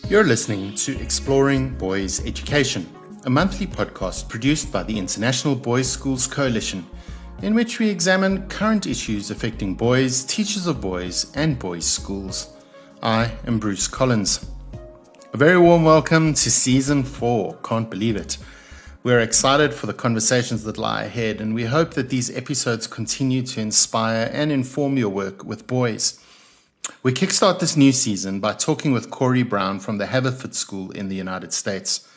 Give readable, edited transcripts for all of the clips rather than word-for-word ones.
You're listening to Exploring Boys Education, a monthly podcast produced by the International Boys Schools Coalition, in which we examine current issues affecting boys, teachers of boys, and boys' schools. I am Bruce Collins. A very warm welcome to Season 4. Can't believe it. We're excited for the conversations that lie ahead, and we hope that these episodes continue to inspire and inform your work with boys. We kickstart this new season by talking with Kori Brown from the Haverford School in the United States.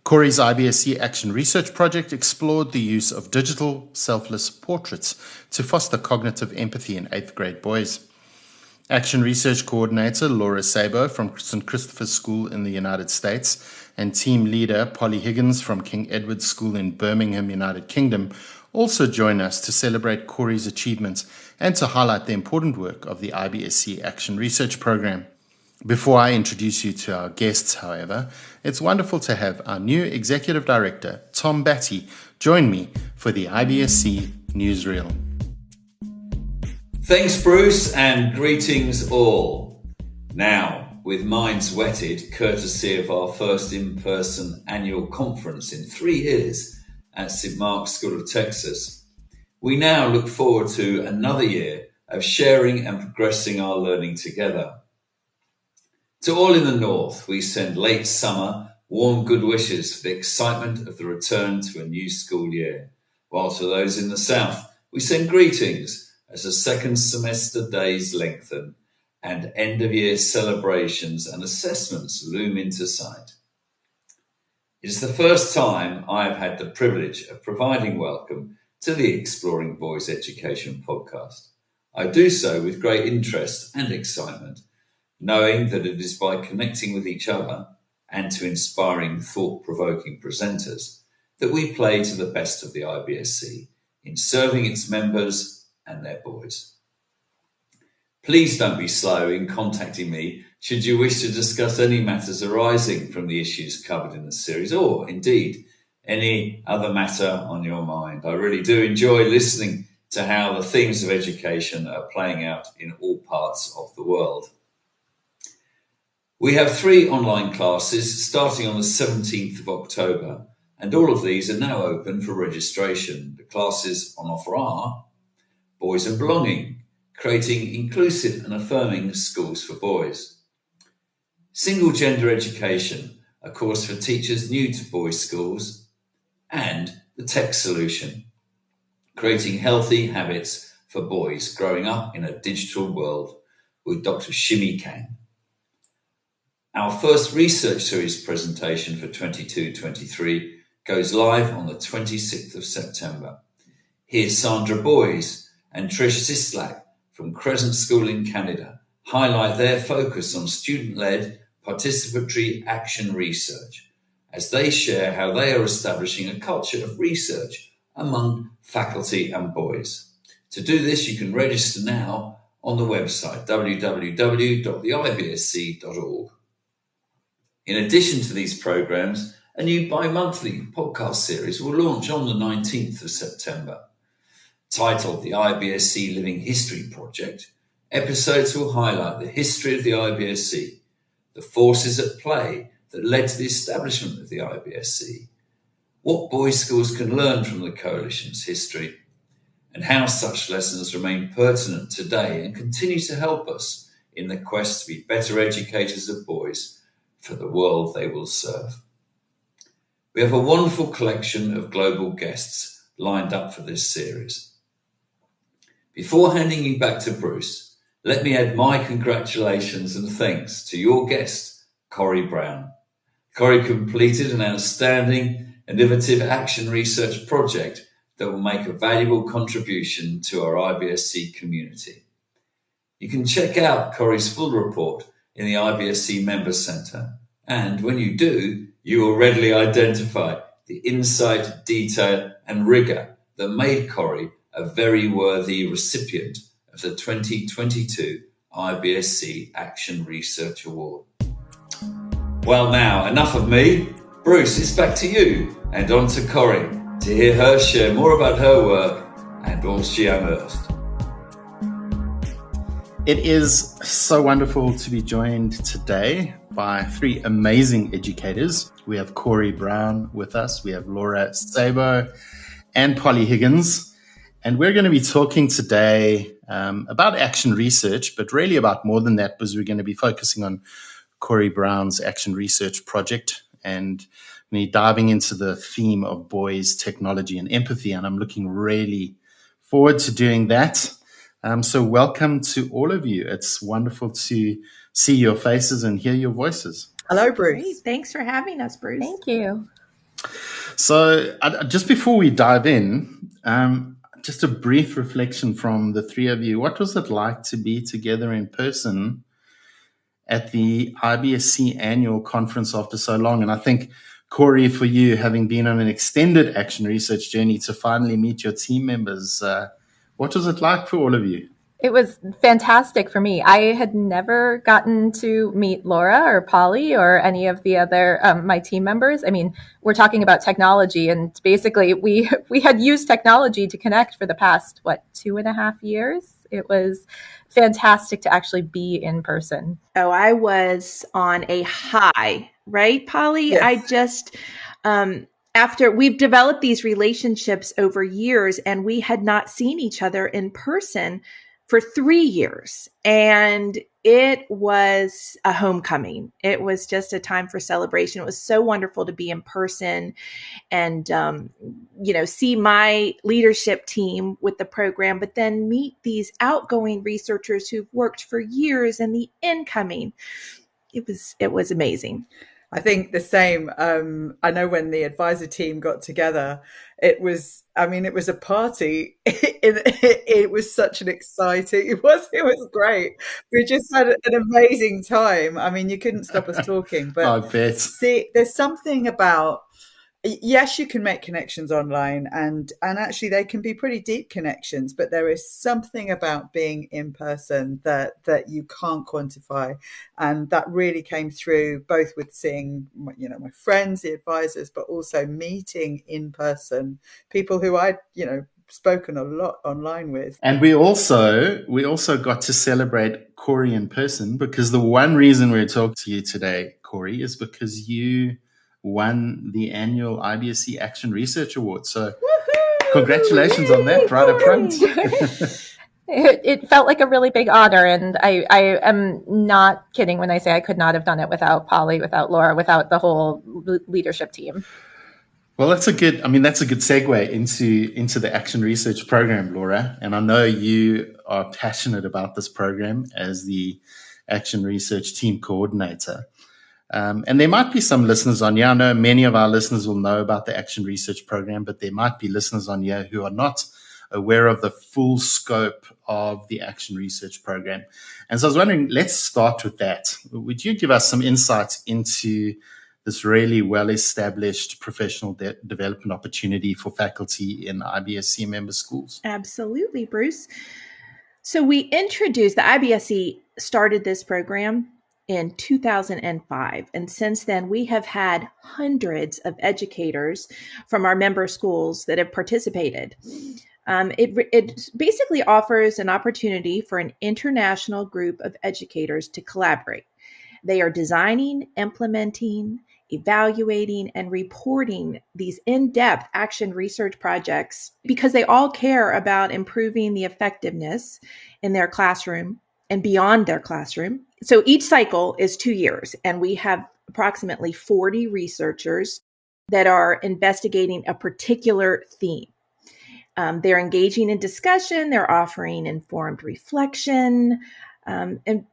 Kori's IBSC Action Research Project explored the use of digital, selfless portraits to foster cognitive empathy in 8th grade boys. Action Research Coordinator Laura Sabo from St. Christopher's School in the United States and Team Leader Polly Higgins from King Edward's School in Birmingham, United Kingdom, also join us to celebrate Kori's achievements and to highlight the important work of the IBSC Action Research Program. Before I introduce you to our guests, however, it's wonderful to have our new Executive Director, Tom Batty, join me for the IBSC Newsreel. Thanks, Bruce, and greetings all. Now, with minds wetted, courtesy of our first in-person annual conference in 3 years at St. Mark's School of Texas, we now look forward to another year of sharing and progressing our learning together. To all in the North, we send late summer warm good wishes for the excitement of the return to a new school year, while to those in the South, we send greetings as the second semester days lengthen and end-of-year celebrations and assessments loom into sight. It is the first time I have had the privilege of providing welcome to the Exploring Boys Education podcast. I do so with great interest and excitement, knowing that it is by connecting with each other and to inspiring, thought-provoking presenters that we play to the best of the IBSC in serving its members and their boys. Please don't be slow in contacting me should you wish to discuss any matters arising from the issues covered in the series, or indeed any other matter on your mind. I really do enjoy listening to how the themes of education are playing out in all parts of the world. We have 3 online classes starting on the 17th of October, and all of these are now open for registration. The classes on offer are Boys and Belonging, creating inclusive and affirming schools for boys. Single Gender Education, a course for teachers new to boys' schools. And the Tech Solution, creating healthy habits for boys growing up in a digital world, with Dr. Shimi Kang. Our first research series presentation for 22-23 goes live on the 26th of September. Here's Sandra Boys and Trish Sislak from Crescent School in Canada highlight their focus on student-led participatory action research as they share how they are establishing a culture of research among faculty and boys. To do this, you can register now on the website www.theibsc.org. In addition to these programs, a new bi-monthly podcast series will launch on the 19th of September. Titled the IBSC Living History Project, episodes will highlight the history of the IBSC, the forces at play that led to the establishment of the IBSC, what boys' schools can learn from the Coalition's history, and how such lessons remain pertinent today and continue to help us in the quest to be better educators of boys for the world they will serve. We have a wonderful collection of global guests lined up for this series. Before handing you back to Bruce, let me add my congratulations and thanks to your guest, Kori Brown. Kori completed an outstanding, innovative action research project that will make a valuable contribution to our IBSC community. You can check out Kori's full report in the IBSC Member Centre, and when you do, you will readily identify the insight, detail and rigour that made Kori a very worthy recipient of the 2022 IBSC Action Research Award. Well, now, enough of me. Bruce, it's back to you and on to Kori to hear her share more about her work and all she unearthed. It is so wonderful to be joined today by three amazing educators. We have Kori Brown with us, we have Laura Sabo, and Polly Higgins. And we're going to be talking today about action research, but really about more than that, because we're going to be focusing on Kori Brown's action research project and diving into the theme of boys, technology, and empathy. And I'm looking really forward to doing that. So welcome to all of you. It's wonderful to see your faces and hear your voices. Hello, Bruce. Great. Thanks for having us, Bruce. Thank you. So just before we dive in, just a brief reflection from the three of you. What was it like to be together in person at the IBSC annual conference after so long? And I think, Kori, for you, having been on an extended action research journey to finally meet your team members, what was it like for all of you? It was fantastic for me. I had never gotten to meet Laura or Polly or any of the other my team members. I mean, we're talking about technology, and basically we had used technology to connect for the past 2.5 years. It was fantastic to actually be in person. Oh, I was on a high, right, Polly? Yes. I just after we've developed these relationships over years, and we had not seen each other in person for 3 years. And it was a homecoming. It was just a time for celebration. It was so wonderful to be in person and, see my leadership team with the program, but then meet these outgoing researchers who've worked for years and the incoming. It was amazing. I think the same. I know when the advisor team got together, it was a party. It was such an exciting, it was great. We just had an amazing time. I mean, you couldn't stop us talking, but I bet. see, there's something about, yes, you can make connections online and actually they can be pretty deep connections, but there is something about being in person that you can't quantify. And that really came through both with seeing, my friends, the advisors, but also meeting in person people who I'd, spoken a lot online with. And we also got to celebrate Kori in person, because the one reason we're talking to you today, Kori, is because you won the annual IBSC Action Research Award. So congratulations on that right up front. It felt like a really big honor, and I am not kidding when I say I could not have done it without Polly, without Laura, without the whole leadership team. Well, that's a good segue into the Action Research Program, Laura. And I know you are passionate about this program as the Action Research Team Coordinator. And there might be some listeners on here. I know many of our listeners will know about the Action Research Program, but there might be listeners on here who are not aware of the full scope of the Action Research Program. And so I was wondering, let's start with that. Would you give us some insights into this really well-established professional development opportunity for faculty in IBSC member schools? Absolutely, Bruce. So the IBSC started this program in 2005. And since then, we have had hundreds of educators from our member schools that have participated. It basically offers an opportunity for an international group of educators to collaborate. They are designing, implementing, evaluating, and reporting these in-depth action research projects because they all care about improving the effectiveness in their classroom and beyond their classroom. So each cycle is 2 years, and we have approximately 40 researchers that are investigating a particular theme. They're engaging in discussion, they're offering informed reflection, and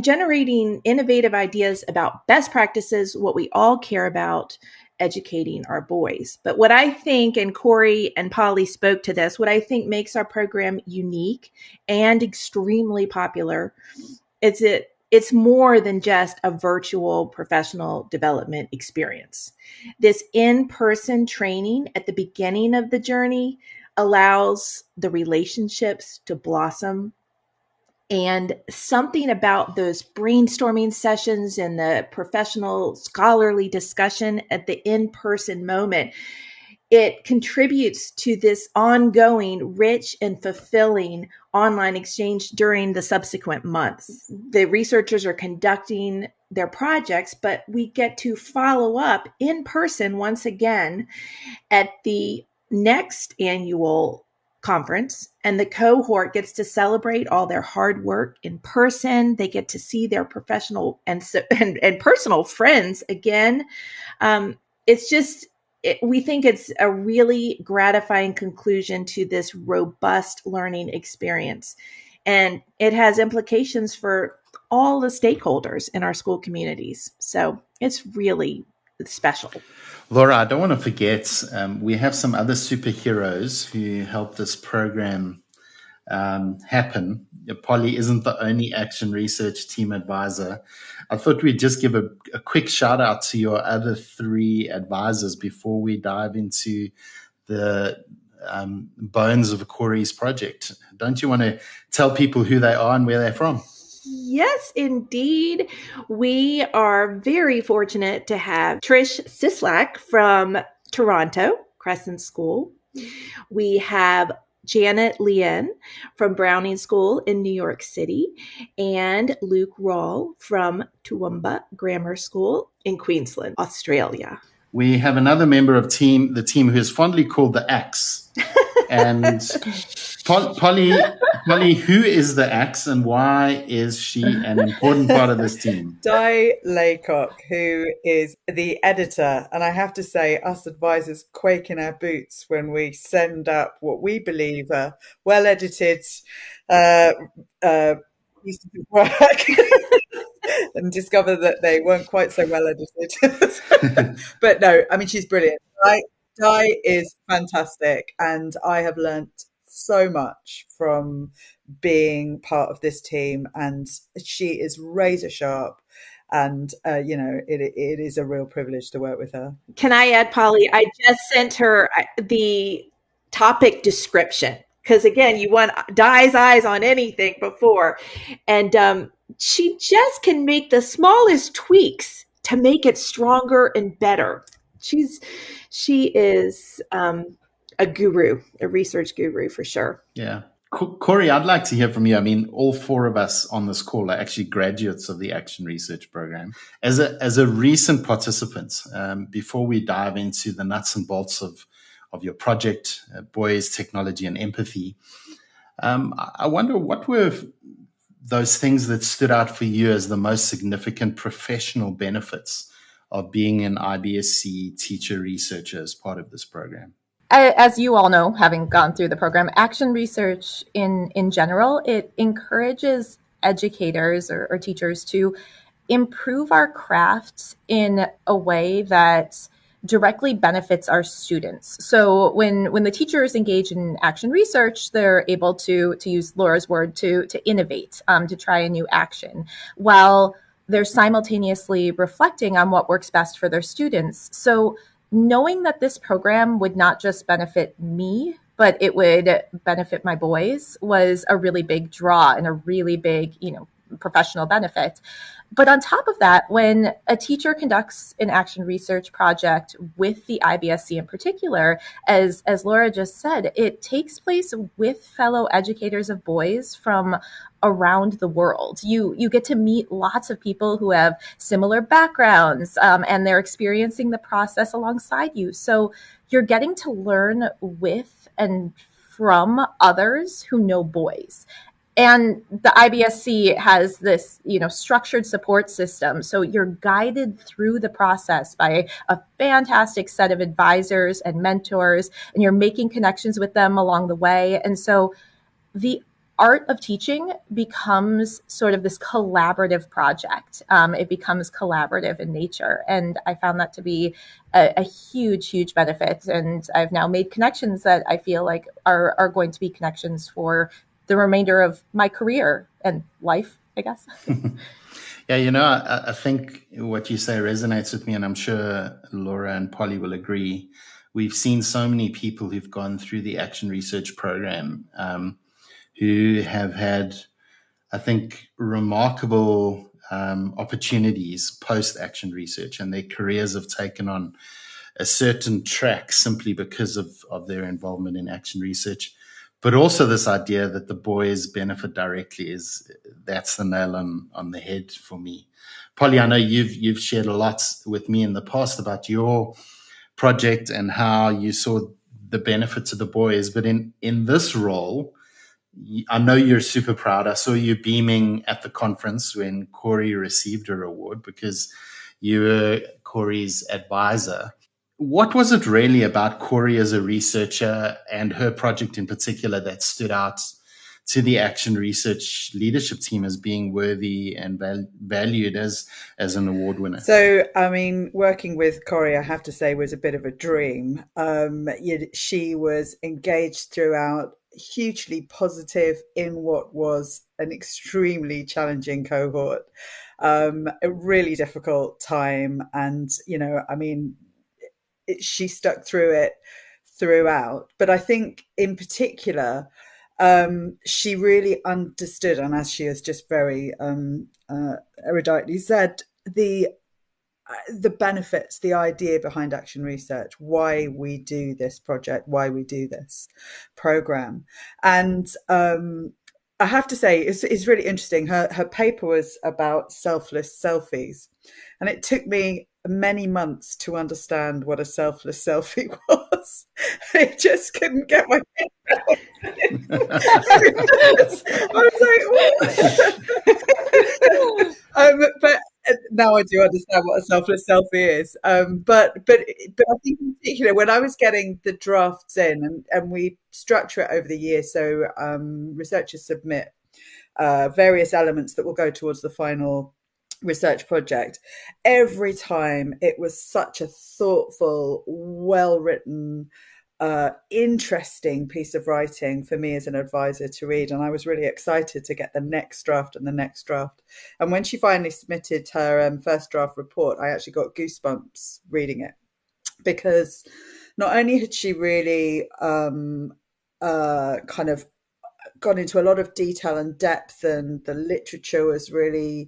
generating innovative ideas about best practices, what we all care about, educating our boys. But what I think, and Kori and Polly spoke to this, what I think makes our program unique and extremely popular is it's more than just a virtual professional development experience. This in-person training at the beginning of the journey allows the relationships to blossom. And something about those brainstorming sessions and the professional scholarly discussion at the in-person moment, it contributes to this ongoing, rich and fulfilling online exchange during the subsequent months. The researchers are conducting their projects, but we get to follow up in person once again at the next annual conference, and the cohort gets to celebrate all their hard work in person. They get to see their professional and personal friends again. It's just, we think it's a really gratifying conclusion to this robust learning experience. And it has implications for all the stakeholders in our school communities. So it's really special. Laura, I don't want to forget, we have some other superheroes who helped this program happen. Polly isn't the only Action Research Team advisor. I thought we'd just give a quick shout out to your other 3 advisors before we dive into the bones of Kori's project. Don't you want to tell people who they are and where they're from? Yes, indeed. We are very fortunate to have Trish Sislak from Toronto, Crescent School. We have Janet Lien from Browning School in New York City, and Luke Rawl from Toowoomba Grammar School in Queensland, Australia. We have another member of the team who is fondly called the Axe. And Polly, who is the Axe and why is she an important part of this team? Di Laycock, who is the editor. And I have to say, us advisors quake in our boots when we send up what we believe are well-edited pieces of work and discover that they weren't quite so well edited. But no, I mean, she's brilliant. Di is fantastic, and I have learnt so much from being part of this team, and she is razor sharp, and it is a real privilege to work with her. Can I add, Polly? I just sent her the topic description because, again, you want Di's eyes on anything before, and she just can make the smallest tweaks to make it stronger and better. She is a guru, a research guru for sure. Yeah. Kori, I'd like to hear from you. I mean, all 4 of us on this call are actually graduates of the Action Research Program. As a recent participant, before we dive into the nuts and bolts of your project, Boys, Technology and Empathy, I wonder what were those things that stood out for you as the most significant professional benefits of being an IBSC teacher researcher as part of this program? As you all know, having gone through the program, Action Research in general, it encourages educators or teachers to improve our craft in a way that directly benefits our students. So when the teachers engage in action research, they're able to use Laura's word, to innovate, to try a new action, while they're simultaneously reflecting on what works best for their students. So knowing that this program would not just benefit me, but it would benefit my boys was a really big draw and a really big, professional benefit. But on top of that, when a teacher conducts an action research project with the IBSC in particular, as Laura just said, it takes place with fellow educators of boys from around the world. You get to meet lots of people who have similar backgrounds, and they're experiencing the process alongside you. So you're getting to learn with and from others who know boys. And the IBSC has this, structured support system. So you're guided through the process by a fantastic set of advisors and mentors, and you're making connections with them along the way. And so the art of teaching becomes sort of this collaborative project. It becomes collaborative in nature. And I found that to be a huge, huge benefit. And I've now made connections that I feel like are going to be connections for the remainder of my career and life, I guess. Yeah, I think what you say resonates with me, and I'm sure Laura and Polly will agree. We've seen so many people who've gone through the Action Research Program who have had, I think, remarkable opportunities post-Action Research, and their careers have taken on a certain track simply because of their involvement in Action Research. but also this idea that the boys benefit directly that's the nail on the head for me. Polly, I know you've shared a lot with me in the past about your project and how you saw the benefit to the boys, but in this role, I know you're super proud. I saw you beaming at the conference when Kori received her award because you were Kori's advisor. What was it really about Kori as a researcher and her project in particular that stood out to the Action Research leadership team as being worthy and valued as an award winner? So, I mean, working with Kori, I have to say, was a bit of a dream. She was engaged throughout, hugely positive in what was an extremely challenging cohort, a really difficult time. And, I mean, she stuck through it throughout. But I think in particular, she really understood, and as she has just very eruditely said, the benefits, the idea behind Action Research, why we do this project, why we do this program. And I have to say, it's really interesting. Her paper was about selfless selfies. And it took me many months to understand what a selfless selfie was. I just couldn't get my head around it. I was like, but now I do understand what a selfless selfie is. But I think in particular, when I was getting the drafts in, and we structure it over the year, so researchers submit various elements that will go towards the final research project. Every time it was such a thoughtful, well-written, interesting piece of writing for me as an advisor to read, and I was really excited to get the next draft and the next draft. And when she finally submitted her first draft report, I actually got goosebumps reading it, because not only had she really kind of gone into a lot of detail and depth, and the literature was really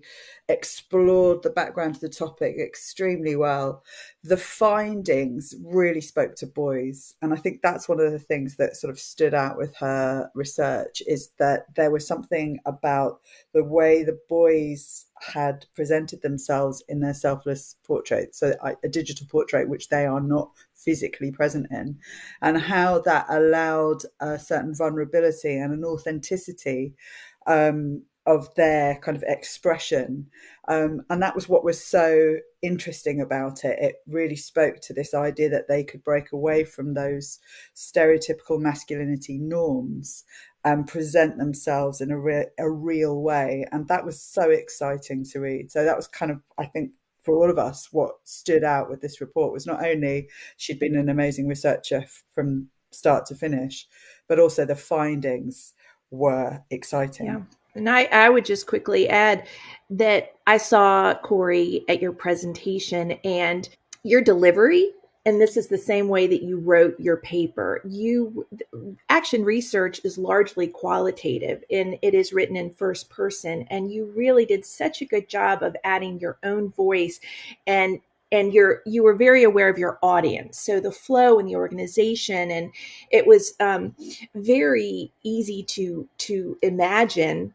explored the background of the topic extremely well. The findings really spoke to boys. And I think that's one of the things that sort of stood out with her research, is that there was something about the way the boys had presented themselves in their selfless portrait, so a digital portrait which they are not physically present in, and how that allowed a certain vulnerability and an authenticity of their kind of expression. And that was what was so interesting about it. It really spoke to this idea that they could break away from those stereotypical masculinity norms and present themselves in a real way. And that was so exciting to read. So that was kind of, I think, for all of us, what stood out with this report was not only she'd been an amazing researcher from start to finish, but also the findings were exciting. Yeah. And I would just quickly add that I saw, Kori, at your presentation and your delivery, and this is the same way that you wrote your paper. Action Research is largely qualitative, and it is written in first person, and you really did such a good job of adding your own voice, and you were very aware of your audience, so the flow and the organization, and it was very easy to imagine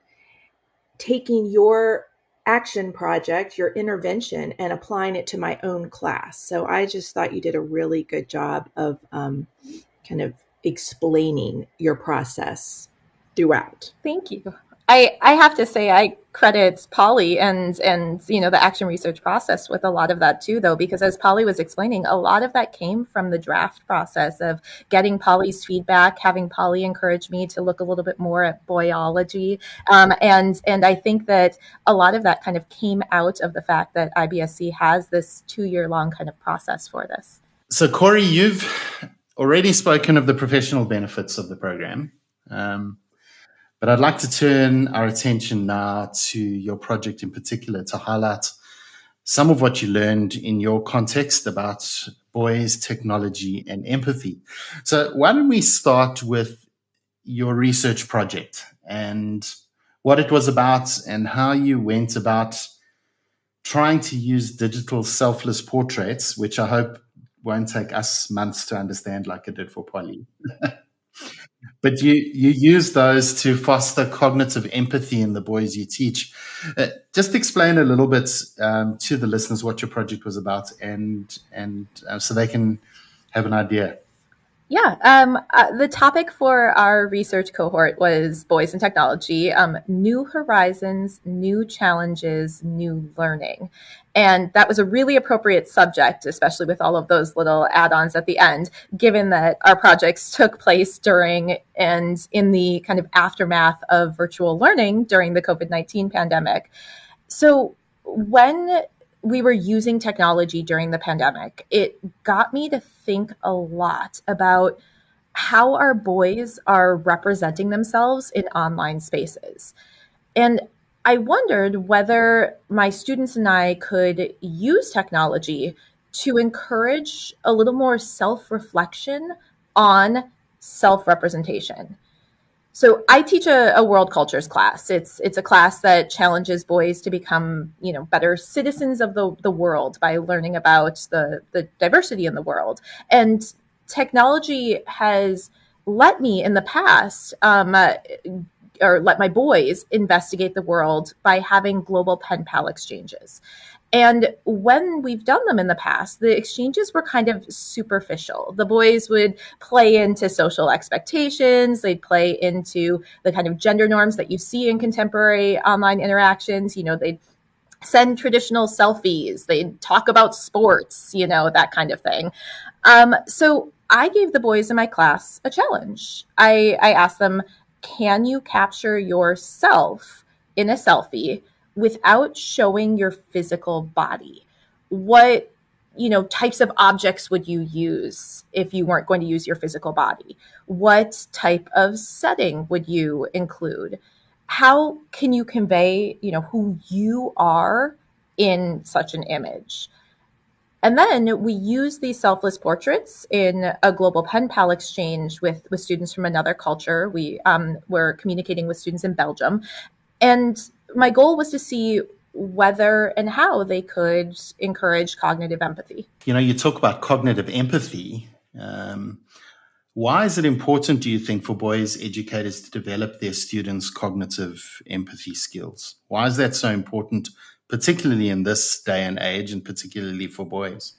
taking your action project, your intervention, and applying it to my own class. So I just thought you did a really good job of kind of explaining your process throughout. Thank you. I have to say I credit Polly and the Action Research process with a lot of that too, though, because as Polly was explaining, a lot of that came from the draft process of getting Polly's feedback, having Polly encourage me to look a little bit more at boyology, and I think that a lot of that kind of came out of the fact that IBSC has this 2-year-long kind of process for this. So, Kori, you've already spoken of the professional benefits of the program. But I'd like to turn our attention now to your project in particular to highlight some of what you learned in your context about boys, technology, and empathy. So why don't we start with your research project and what it was about and how you went about trying to use digital selfless portraits, which I hope won't take us months to understand like it did for Polly. But you use those to foster cognitive empathy in the boys you teach. Just explain a little bit to the listeners what your project was about, and so they can have an idea. Yeah, the topic for our research cohort was boys and technology, new horizons, new challenges, new learning. And that was a really appropriate subject, especially with all of those little add-ons at the end, given that our projects took place during and in the kind of aftermath of virtual learning during the COVID-19 pandemic. So when we were using technology during the pandemic, it got me to think a lot about how our boys are representing themselves in online spaces. And I wondered whether my students and I could use technology to encourage a little more self-reflection on self-representation. So I teach a world cultures class. It's a class that challenges boys to become, better citizens of the world by learning about the diversity in the world. And technology has let me in the past, or let my boys investigate the world by having global pen pal exchanges. And when we've done them in the past, the exchanges were kind of superficial. The boys would play into social expectations. They'd play into the kind of gender norms that you see in contemporary online interactions. They'd send traditional selfies. They'd talk about sports, that kind of thing. So I gave the boys in my class a challenge. I asked them, can you capture yourself in a selfie without showing your physical body? What types of objects would you use if you weren't going to use your physical body? What type of setting would you include? How can you convey, who you are in such an image? And then we use these selfless portraits in a global pen pal exchange with students from another culture. We were communicating with students in Belgium. And my goal was to see whether and how they could encourage cognitive empathy. You talk about cognitive empathy. Why is it important, do you think, for boys educators to develop their students' cognitive empathy skills? Why is that so important, particularly in this day and age, and particularly for boys?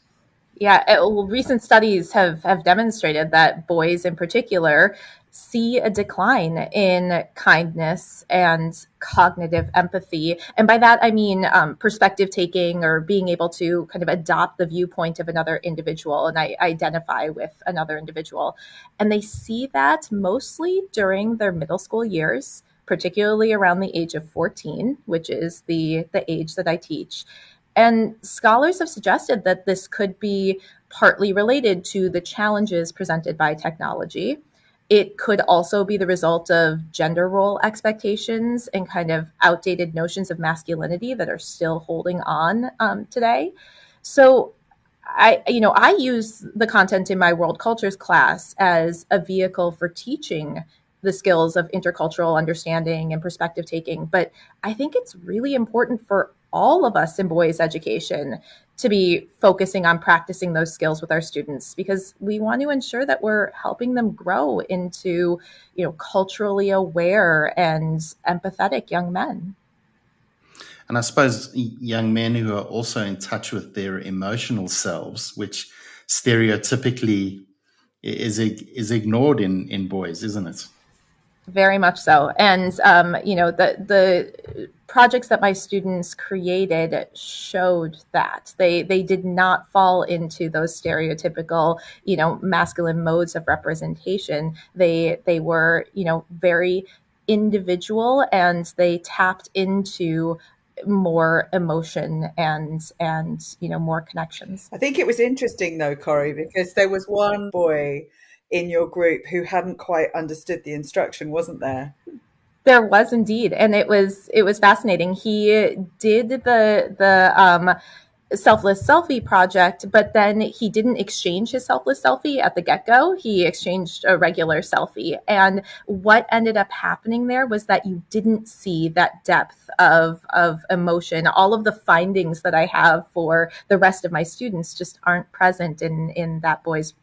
Yeah, recent studies have demonstrated that boys in particular see a decline in kindness and cognitive empathy. And by that, I mean perspective taking, or being able to kind of adopt the viewpoint of another individual and I identify with another individual. And they see that mostly during their middle school years, particularly around the age of 14, which is the age that I teach. And scholars have suggested that this could be partly related to the challenges presented by technology. It could also be the result of gender role expectations and kind of outdated notions of masculinity that are still holding on today. So I use the content in my world cultures class as a vehicle for teaching the skills of intercultural understanding and perspective taking. But I think it's really important for all of us in boys education to be focusing on practicing those skills with our students, because we want to ensure that we're helping them grow into, culturally aware and empathetic young men. And I suppose young men who are also in touch with their emotional selves, which stereotypically is ignored in boys, isn't it? Very much so. And, the projects that my students created showed that they did not fall into those stereotypical, masculine modes of representation. They were, very individual, and they tapped into more emotion and more connections. I think it was interesting though, Kori, because there was one boy in your group who hadn't quite understood the instruction, wasn't there? There was indeed, and it was fascinating. He did selfless selfie project, but then he didn't exchange his selfless selfie at the get-go. He exchanged a regular selfie. And what ended up happening there was that you didn't see that depth of emotion. All of the findings that I have for the rest of my students just aren't present in that boy's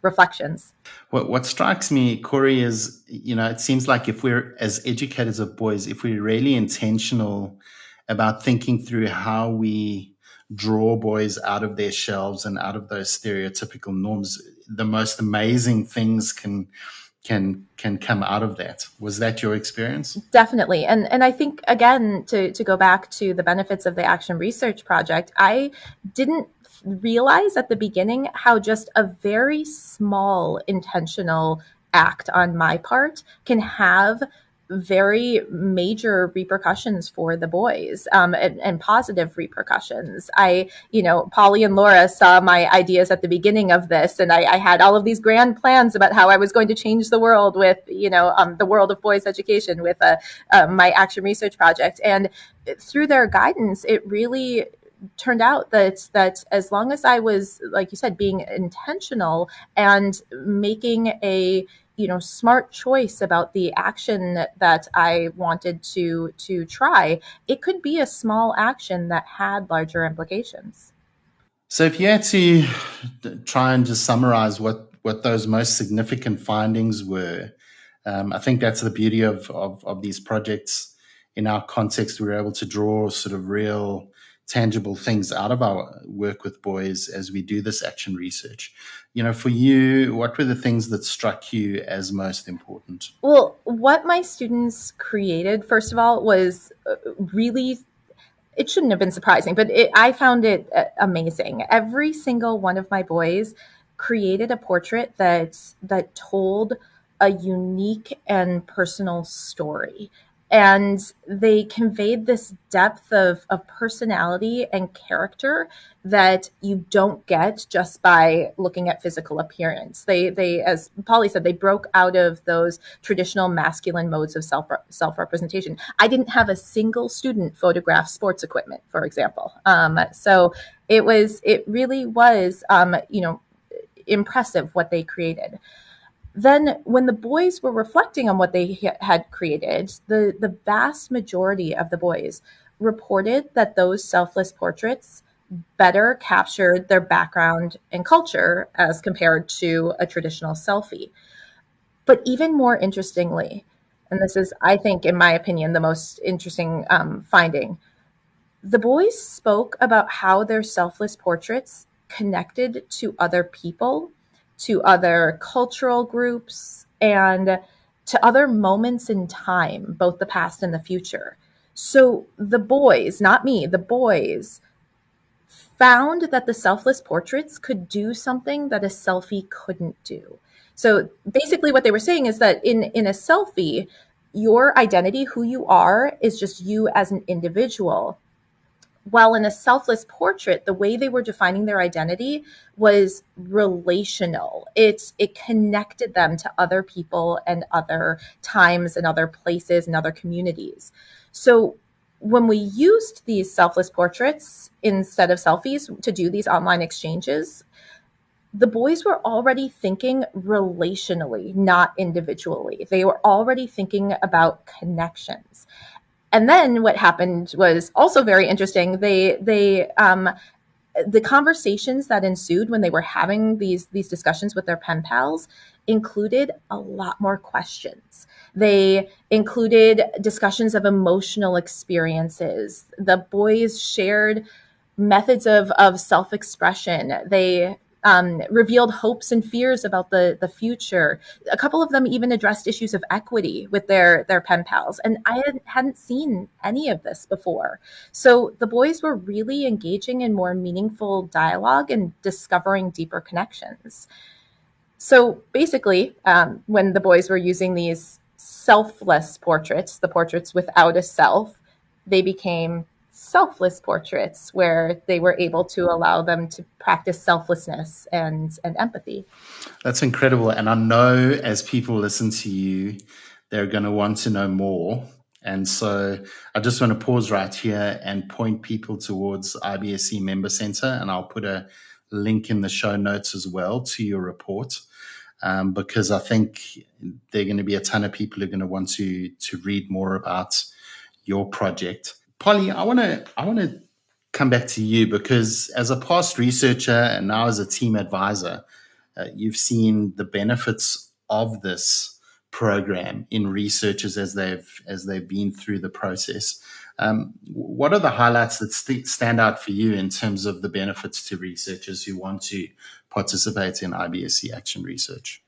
reflections. What strikes me, Kori, is, it seems like if we're, as educators of boys, if we're really intentional about thinking through how we draw boys out of their shells and out of those stereotypical norms, the most amazing things can come out of that. Was that your experience? Definitely. And I think, again, to go back to the benefits of the Action Research Project, I didn't realize at the beginning how just a very small intentional act on my part can have very major repercussions for the boys, and positive repercussions. Polly and Laura saw my ideas at the beginning of this, and I had all of these grand plans about how I was going to change the world with, the world of boys education with my Action Research Project. And through their guidance, it really turned out that as long as I was, like you said, being intentional and making a smart choice about the action that I wanted to try, it could be a small action that had larger implications. So if you had to try and just summarize what those most significant findings were, I think that's the beauty of these projects. In our context, we were able to draw sort of real tangible things out of our work with boys as we do this action research. For you, what were the things that struck you as most important? Well, what my students created, first of all, was really, it shouldn't have been surprising, but I found it amazing. Every single one of my boys created a portrait that told a unique and personal story. And they conveyed this depth of personality and character that you don't get just by looking at physical appearance. They, as Polly said, they broke out of those traditional masculine modes of self-representation. I didn't have a single student photograph sports equipment, for example. So it really was, impressive what they created. Then when the boys were reflecting on what they had created, the vast majority of the boys reported that those selfless portraits better captured their background and culture as compared to a traditional selfie. But even more interestingly, and this is, I think, in my opinion, the most interesting finding, the boys spoke about how their selfless portraits connected to other people, to other cultural groups, and to other moments in time, both the past and the future. So the boys, not me, the boys found that the selfless portraits could do something that a selfie couldn't do. So basically what they were saying is that in a selfie, your identity, who you are, is just you as an individual. While in a selfless portrait, the way they were defining their identity was relational. It connected them to other people and other times and other places and other communities. So when we used these selfless portraits instead of selfies to do these online exchanges, the boys were already thinking relationally, not individually. They were already thinking about connections. And then what happened was also very interesting. The conversations that ensued when they were having these discussions with their pen pals included a lot more questions. They included discussions of emotional experiences. The boys shared methods of self-expression. They revealed hopes and fears about the future. A couple of them even addressed issues of equity with their pen pals. And I hadn't seen any of this before. So the boys were really engaging in more meaningful dialogue and discovering deeper connections. So basically, when the boys were using these selfless portraits, the portraits without a self, they became selfless portraits where they were able to allow them to practice selflessness and empathy. That's incredible. And I know as people listen to you, they're going to want to know more. And so I just want to pause right here and point people towards IBSC Member Center, and I'll put a link in the show notes as well to your report, because I think there are going to be a ton of people who are going to want to read more about your project. Polly, I want to come back to you, because as a past researcher and now as a team advisor, you've seen the benefits of this program in researchers as they've been through the process. What are the highlights that stand out for you in terms of the benefits to researchers who want to participate in IBSC Action Research?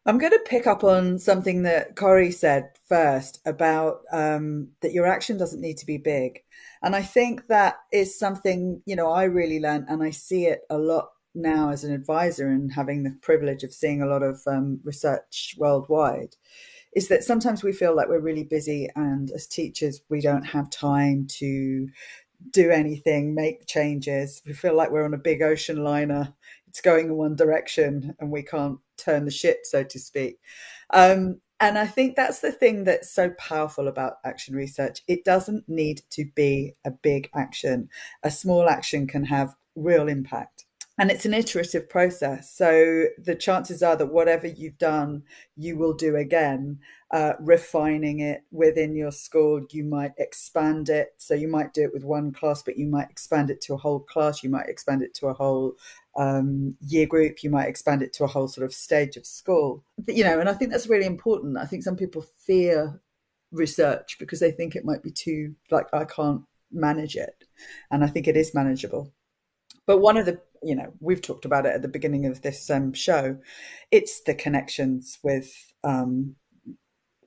I'm going to pick up on something that Kori said first about that your action doesn't need to be big. And I think that is something, I really learned, and I see it a lot now as an advisor and having the privilege of seeing a lot of research worldwide, is that sometimes we feel like we're really busy, and as teachers, we don't have time to do anything, make changes. We feel like we're on a big ocean liner. It's going in one direction and we can't turn the ship, so to speak. And I think that's the thing that's so powerful about action research. It doesn't need to be a big action. A small action can have real impact. And it's an iterative process. So the chances are that whatever you've done, you will do again, refining it within your school. You might expand it. So you might do it with one class, but you might expand it to a whole class. You might expand it to a whole year group. You might expand it to a whole sort of stage of school. And I think that's really important. I think some people fear research because they think it might be too, like, I can't manage it. And I think it is manageable. But one of the, we've talked about it at the beginning of this show, it's the connections with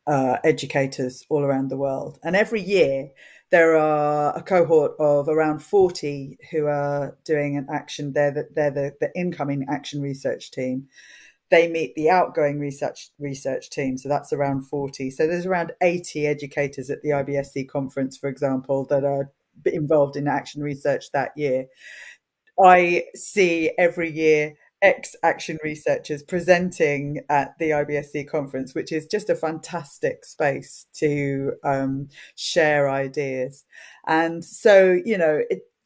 educators all around the world. And every year there are a cohort of around 40 who are doing an action. They're the incoming action research team. They meet the outgoing research team. So that's around 40. So there's around 80 educators at the IBSC conference, for example, that are involved in action research that year. I see every year ex-action researchers presenting at the IBSC conference, which is just a fantastic space to share ideas. And so,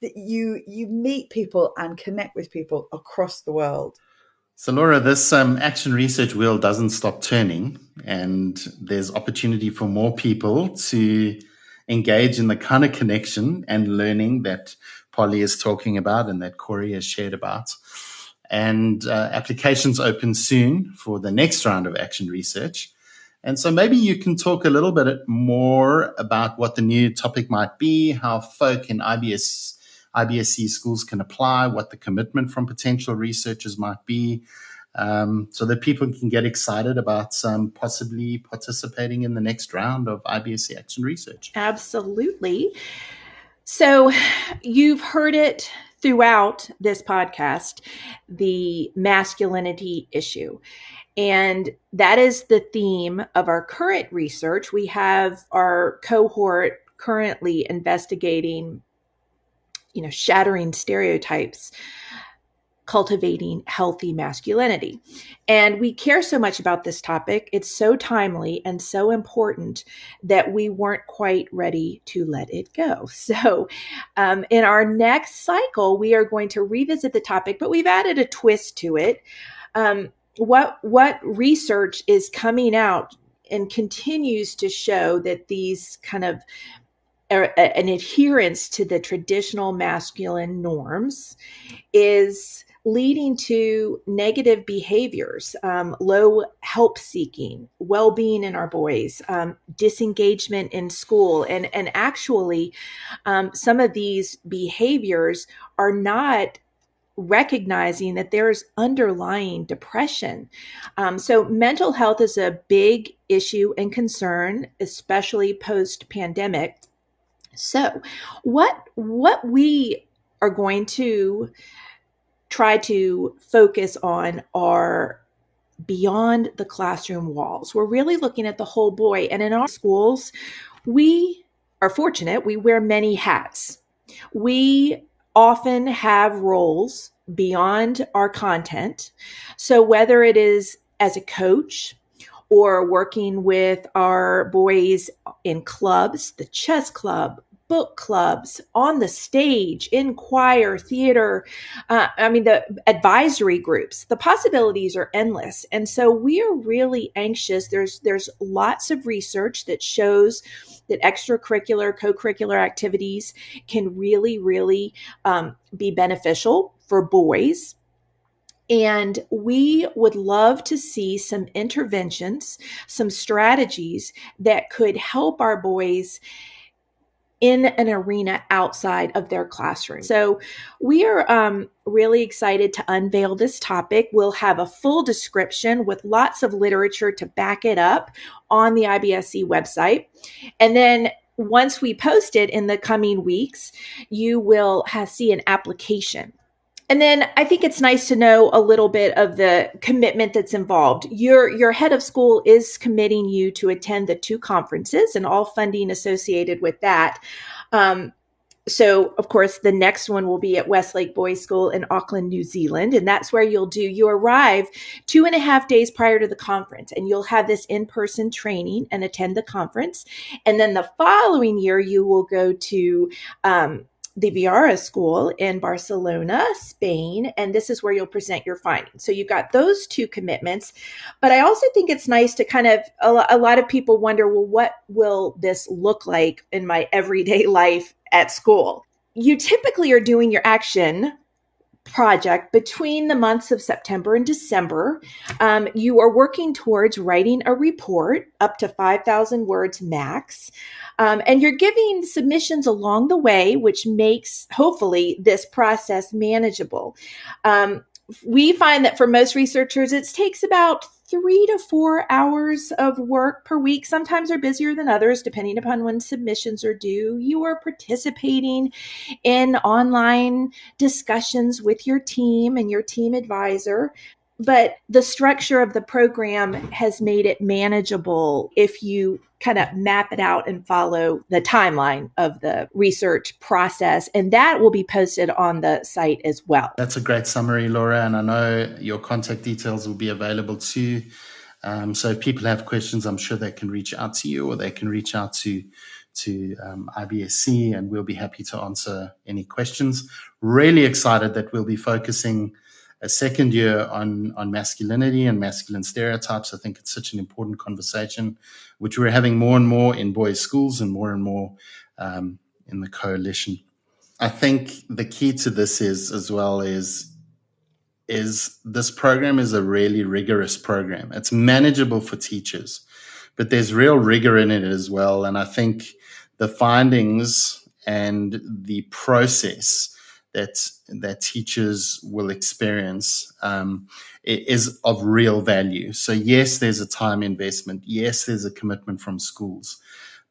you meet people and connect with people across the world. So, Laura, this action research wheel doesn't stop turning, and there's opportunity for more people to engage in the kind of connection and learning that Polly is talking about and that Kori has shared about. And applications open soon for the next round of action research. And so maybe you can talk a little bit more about what the new topic might be, how folk in IBSC schools can apply, what the commitment from potential researchers might be, so that people can get excited about possibly participating in the next round of IBSC Action Research. Absolutely. So you've heard it throughout this podcast, the masculinity issue. And that is the theme of our current research. We have our cohort currently investigating, shattering stereotypes, cultivating healthy masculinity. And we care so much about this topic. It's so timely and so important that we weren't quite ready to let it go. So in our next cycle, we are going to revisit the topic, but we've added a twist to it. What research is coming out and continues to show that these kind of an adherence to the traditional masculine norms is leading to negative behaviors, low help seeking, well-being in our boys, disengagement in school. And actually, some of these behaviors are not recognizing that there's underlying depression. So mental health is a big issue and concern, especially post-pandemic. So what we are going to try to focus on are beyond the classroom walls. We're really looking at the whole boy. And in our schools, we are fortunate. We wear many hats. We often have roles beyond our content. So whether it is as a coach or working with our boys in clubs, the chess club, book clubs, on the stage, in choir, theater, the advisory groups. The possibilities are endless. And so we are really anxious. There's lots of research that shows that extracurricular, co-curricular activities can really, really be beneficial for boys. And we would love to see some interventions, some strategies that could help our boys in an arena outside of their classroom. So we are really excited to unveil this topic. We'll have a full description with lots of literature to back it up on the IBSC website. And then once we post it in the coming weeks, you will see an application. And then I think it's nice to know a little bit of the commitment that's involved. Your head of school is committing you to attend the 2 conferences and all funding associated with that. So, of course, the next one will be at Westlake Boys School in Auckland, New Zealand. And that's where you arrive 2.5 days prior to the conference, and you'll have this in-person training and attend the conference. And then the following year, you will go to the Viara School in Barcelona, Spain, and this is where you'll present your findings. So you've got those 2 commitments, but I also think it's nice to kind of, a lot of people wonder, well, what will this look like in my everyday life at school? You typically are doing your action project between the months of September and December. You are working towards writing a report up to 5,000 words max. And you're giving submissions along the way, which makes, hopefully, this process manageable. We find that for most researchers, it takes about 3 to 4 hours of work per week. Sometimes they're busier than others, depending upon when submissions are due. You are participating in online discussions with your team and your team advisor. But the structure of the program has made it manageable if you kind of map it out and follow the timeline of the research process. And that will be posted on the site as well. That's a great summary, Laura. And I know your contact details will be available too. So if people have questions, I'm sure they can reach out to you, or they can reach out to IBSC, and we'll be happy to answer any questions. Really excited that we'll be focusing a second year on masculinity and masculine stereotypes. I think it's such an important conversation, which we're having more and more in boys' schools and more in the coalition. I think the key to this is this program is a really rigorous program. It's manageable for teachers, but there's real rigor in it as well. And I think the findings and the process that teachers will experience is of real value. So yes, there's a time investment. Yes, there's a commitment from schools.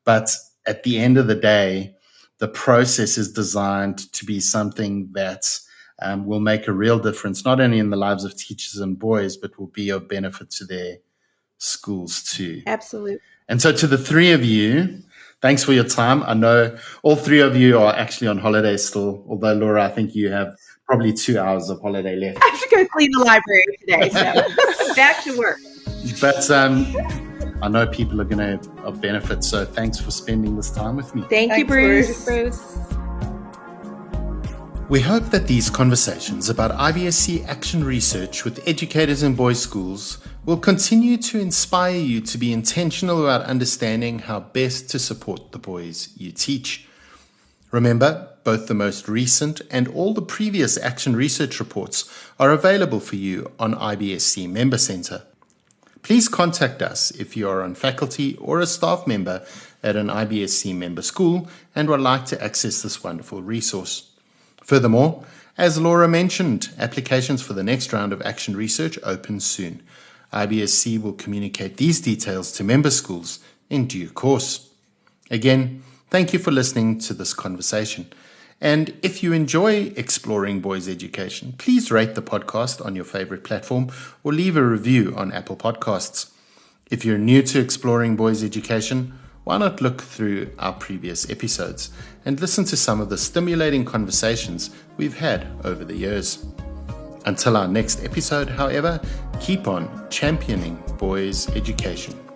But at the end of the day, the process is designed to be something that will make a real difference, not only in the lives of teachers and boys, but will be of benefit to their schools too. Absolutely. And so to the 3 of you, thanks for your time. I know all 3 of you are actually on holiday still, although, Laura, I think you have probably 2 hours of holiday left. I have to go clean the library today, so back to work. But I know people are going to benefit, so thanks for spending this time with me. Thanks, you, Bruce. We hope that these conversations about IBSC Action Research with educators in boys' schools will continue to inspire you to be intentional about understanding how best to support the boys you teach. Remember, both the most recent and all the previous action research reports are available for you on IBSC Member Centre. Please contact us if you are on faculty or a staff member at an IBSC member school and would like to access this wonderful resource. Furthermore, as Laura mentioned, applications for the next round of action research open soon. IBSC will communicate these details to member schools in due course. Again, thank you for listening to this conversation. And if you enjoy exploring boys' education, please rate the podcast on your favorite platform or leave a review on Apple Podcasts. If you're new to exploring boys' education, why not look through our previous episodes and listen to some of the stimulating conversations we've had over the years. Until our next episode, however, keep on championing boys' education.